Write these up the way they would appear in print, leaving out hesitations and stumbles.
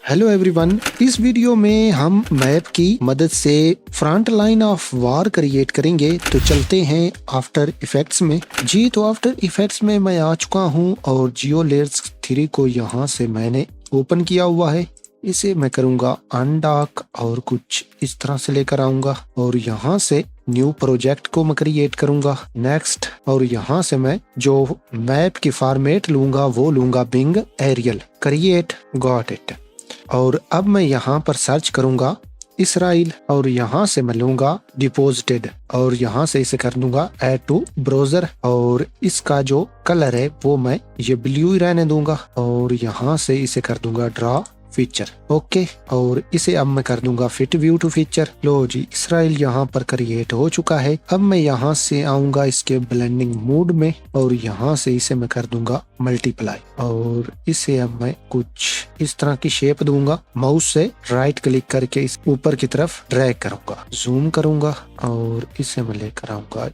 Hello everyone, इस video में हम मैप की मदद से front line of war create करेंगे। तो चलते हैं आफ्टर इफेक्ट्स में। जी, तो आफ्टर इफेक्ट्स में मैं आ चुका हूं और जियो लेयर्स 3 को यहां से मैंने ओपन किया हुआ है। इसे मैं करूंगा अनडॉक और कुछ इस तरह से लेकर आऊंगा और यहाँ से न्यू प्रोजेक्ट को मैं क्रिएट करूंगा। नेक्स्ट, और यहाँ से मैं जो मैप की फॉर्मेट लूंगा वो लूंगा Bing aerial. Create, got it. और अब मैं यहाँ पर सर्च करूंगा इसराइल और यहाँ से मैं लूंगा डिपोजिटेड और यहाँ से इसे कर दूंगा ऐड टू ब्राउजर और इसका जो कलर है वो मैं ये ब्लू ही रहने दूंगा और यहाँ से इसे कर दूंगा ड्रॉ फीचर। ओके, और इसे अब मैं कर दूंगा फिट व्यू टू फीचर। लो जी, इसराइल यहाँ पर क्रिएट हो चुका है। अब मैं यहाँ से आऊंगा इसके ब्लेंडिंग मोड में और यहाँ से इसे मैं कर दूंगा मल्टीप्लाई और इसे अब मैं कुछ इस तरह की शेप दूंगा। माउस से राइट क्लिक करके इस ऊपर की तरफ ड्रैग करूंगा, जूम करूंगा और इसे मैं लेकर आऊंगा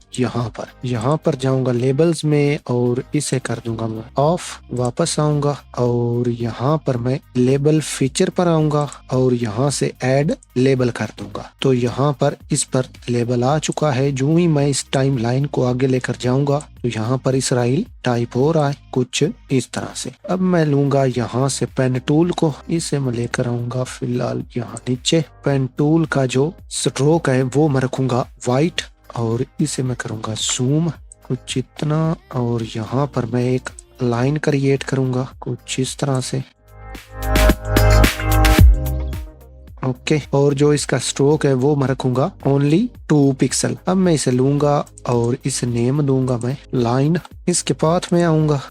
यहाँ पर जाऊंगा लेबल्स में और इसे कर दूंगा मैं ऑफ। वापस आऊंगा और यहाँ पर मैं लेबल फीचर पर आऊंगा और यहाँ से ऐड लेबल कर दूंगा। तो यहाँ पर इस पर लेबल आ चुका है। जो ही मैं इस टाइम लाइन को आगे लेकर जाऊंगा तो यहाँ पर इसराइल टाइप हो रहा है कुछ इस तरह से। अब मैं लूंगा यहाँ से पेन टूल को, इसे मैं लेकर आऊंगा फिलहाल यहाँ नीचे। पेन टूल का जो स्ट्रोक है वो मैं रखूंगा व्हाइट और इसे मैं करूंगा जूम कुछ इतना और यहाँ पर मैं एक लाइन क्रिएट करूंगा कुछ इस तरह से। ओके, और जो इसका स्ट्रोक है वो मैं रखूंगा ओनली 2 पिक्सल। अब मैं इसे लूंगा और इसे नेम दूंगा मैं लाइन। इसके पाथ में आऊंगा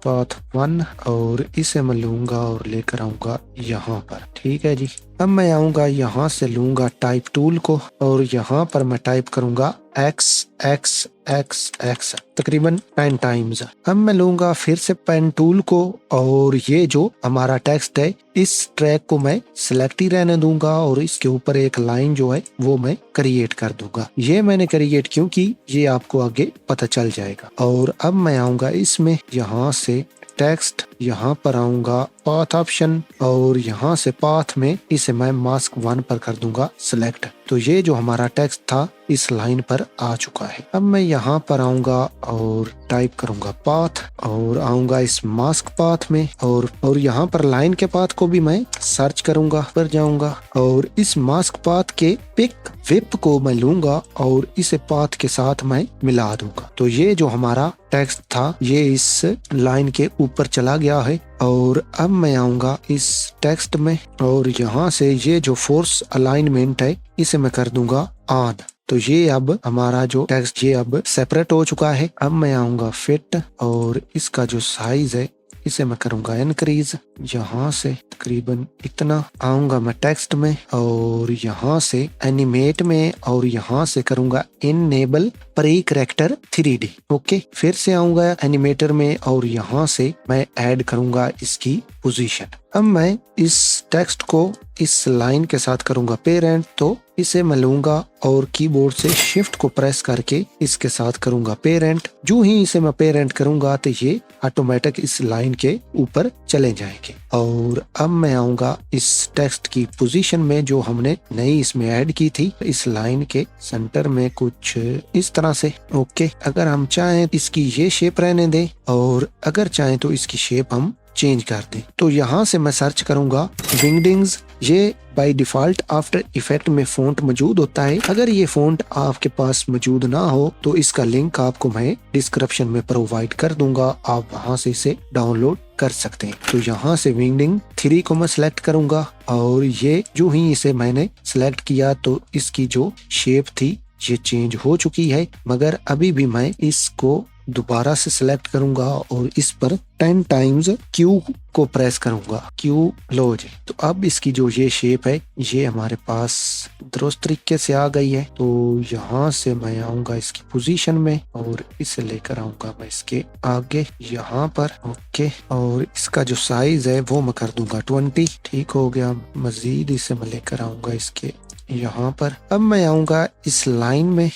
पाथ 1 और इसे मैं लूंगा और लेकर आऊंगा यहाँ पर। ठीक है जी, अब मैं आऊंगा यहाँ से लूंगा टाइप टूल को और यहाँ पर मैं टाइप करूंगा एक्स एक्स एक्स एक्स तकरीबन 10 टाइम्स। अब मैं लूंगा फिर से पेन टूल को और ये जो हमारा टेक्स्ट है इस ट्रैक को मैं सिलेक्ट ही रहने दूंगा और इसके ऊपर एक लाइन जो है वो मैं क्रिएट कर दूंगा। ये मैंने क्रिएट क्योंकि ये आपको आगे पता चल जाएगा। और अब मैं आऊंगा इसमें यहाँ से टेक्स्ट, यहाँ पर आऊंगा पाथ ऑप्शन और यहाँ से पाथ में इसे मैं मास्क 1 पर कर दूंगा सिलेक्ट। तो ये जो हमारा टेक्स्ट था इस लाइन पर आ चुका है। अब मैं यहाँ पर आऊंगा और टाइप करूंगा पाथ और आऊंगा इस मास्क पाथ में और यहाँ पर लाइन के पाथ को भी मैं सर्च करूंगा, पर जाऊंगा और इस मास्क पाथ के पिक विप को मैं लूंगा और इसे पाथ के साथ मैं मिला दूंगा। तो ये जो हमारा टेक्स्ट था ये इस लाइन के ऊपर चला गया है। और अब मैं आऊंगा इस टेक्स्ट में और यहाँ से ये जो फोर्स अलाइनमेंट है इसे मैं कर दूंगा ऑन। तो ये अब हमारा जो टेक्स्ट ये अब सेपरेट हो चुका है। अब मैं आऊंगा फिट और इसका जो साइज है इसे मैं करूंगा इनक्रीज। यहाँ से तकरीबन इतना आऊंगा मैं टेक्स्ट में और यहाँ से एनिमेट में और यहाँ से करूंगा enable pre character 3D। Okay, फिर से आऊंगा एनिमेटर में और यहाँ से मैं ऐड करूंगा इसकी पोजीशन। अब मैं इस टेक्स्ट को इस लाइन के साथ करूंगा पेरेंट, तो इसे मैं लूंगा और कीबोर्ड से शिफ्ट को प्रेस करके इसके साथ करूंगा पेरेंट। जो ही इसे मैं पेरेंट करूंगा तो ये ऑटोमेटिक इस लाइन के ऊपर चले जाएंगे। और अब मैं आऊंगा इस टेक्स्ट की पोजीशन में जो हमने नई इसमें ऐड की थी, इस लाइन के सेंटर में कुछ इस तरह से। ओके, अगर हम चाहें इसकी ये शेप रहने दें और अगर चाहें तो इसकी शेप हम चेंज कर दें। तो यहाँ से मैं सर्च करूंगा विंगडिंग्स। ये बाय डिफॉल्ट आफ्टर इफेक्ट में फ़ॉन्ट मौजूद होता है। अगर ये फ़ॉन्ट आपके पास मौजूद ना हो तो इसका लिंक आपको मैं डिस्क्रिप्शन में प्रोवाइड कर दूंगा, आप वहां से इसे डाउनलोड कर सकते हैं। तो यहाँ से विंगडिंग 3 को मैं सिलेक्ट करूंगा और ये जो ही इसे मैंने सिलेक्ट किया तो इसकी जो शेप थी ये चेंज हो चुकी है, मगर अभी भी मैं इसको दोबारा से सिलेक्ट करूंगा और इस पर 10 टाइम्स Q को प्रेस करूंगा। Q लो जी, तो अब इसकी जो ये शेप है ये हमारे पास दुरुस्त तरीके से आ गई है। तो यहाँ से मैं आऊंगा इसकी पोजीशन में और इसे लेकर आऊंगा मैं इसके आगे यहाँ पर। ओके, और इसका जो साइज है वो मैं कर दूंगा 20। ठीक हो गया। मजीद इसे मैं लेकर आऊंगा इसके यहाँ पर। अब मैं आऊंगा इस लाइन में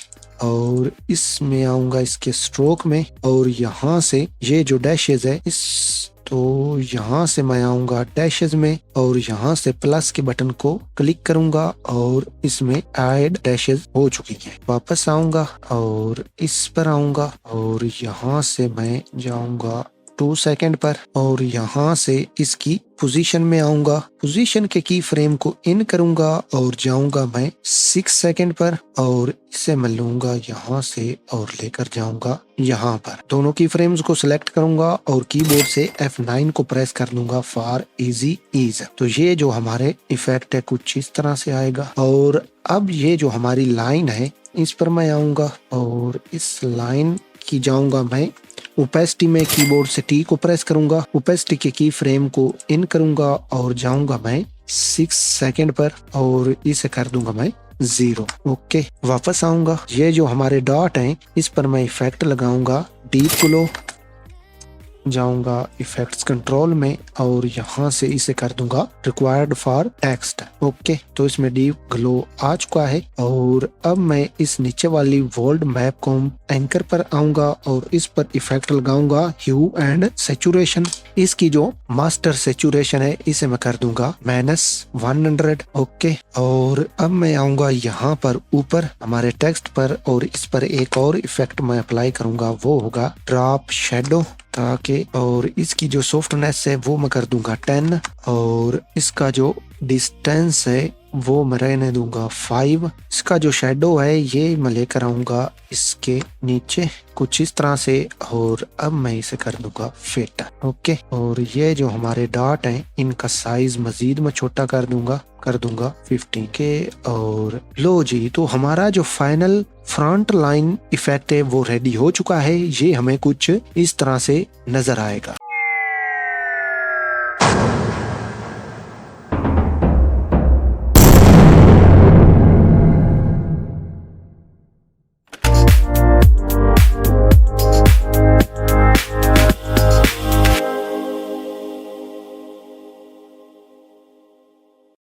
और इसमें आऊंगा इसके स्ट्रोक में और यहाँ से ये जो डैशेज है इस तो यहाँ से मैं आऊंगा डैशेस में और यहाँ से प्लस के बटन को क्लिक करूंगा और इसमें ऐड डैशेस हो चुकी हैं। वापस आऊंगा और इस पर आऊंगा और यहाँ से मैं जाऊंगा 2 सेकंड पर और यहाँ से इसकी पोजीशन में आऊंगा। पोजीशन के की फ्रेम को इन करूंगा और जाऊंगा मैं 6 सेकंड पर और इसे मैं लूंगा यहाँ से और लेकर जाऊंगा यहाँ पर। दोनों की फ्रेम्स को सिलेक्ट करूंगा और कीबोर्ड से F9 को प्रेस कर लूंगा फॉर इजी ईज। तो ये जो हमारे इफेक्ट है कुछ इस तरह से आएगा। और अब ये जो हमारी लाइन है इस पर मैं आऊंगा और इस लाइन की जाऊंगा मैं ओपेसिटी में कीबोर्ड से टी को प्रेस करूंगा। ओपेसिटी के की फ्रेम को इन करूंगा और जाऊंगा मैं 6 सेकंड पर और इसे कर दूंगा मैं 0। ओके, वापस आऊंगा। ये जो हमारे डॉट हैं इस पर मैं इफेक्ट लगाऊंगा डीप ग्लो। जाऊंगा इफेक्ट्स कंट्रोल में और यहाँ से इसे कर दूंगा रिक्वायर्ड फॉर टेक्स्ट। ओके, तो इसमें डीप ग्लो आ चुका है। और अब मैं इस नीचे वाली वर्ल्ड मैप को एंकर पर आऊंगा और इस पर इफेक्ट लगाऊंगा ह्यू एंड सैचुरेशन। इसकी जो मास्टर सैचुरेशन है इसे मैं कर दूंगा -100। ओके, और अब मैं आऊंगा यहाँ पर ऊपर हमारे टेक्स्ट पर और इस पर एक और इफेक्ट मैं अप्लाई करूंगा, वो होगा ड्रॉप शेडो ताकि, और इसकी जो सॉफ्टनेस है वो मैं कर दूंगा 10 और इसका जो डिस्टेंस है वो मैं रहने दूंगा 5। इसका जो शेडो है ये मैं लेकर आऊंगा इसके नीचे कुछ इस तरह से और अब मैं इसे कर दूंगा फिट। ओके, और ये जो हमारे डॉट हैं इनका साइज मजीद मैं छोटा कर दूंगा 15 के। और लो जी, तो हमारा जो फाइनल फ्रंट लाइन इफेक्ट है वो रेडी हो चुका है। ये हमें कुछ इस तरह से नजर आएगा।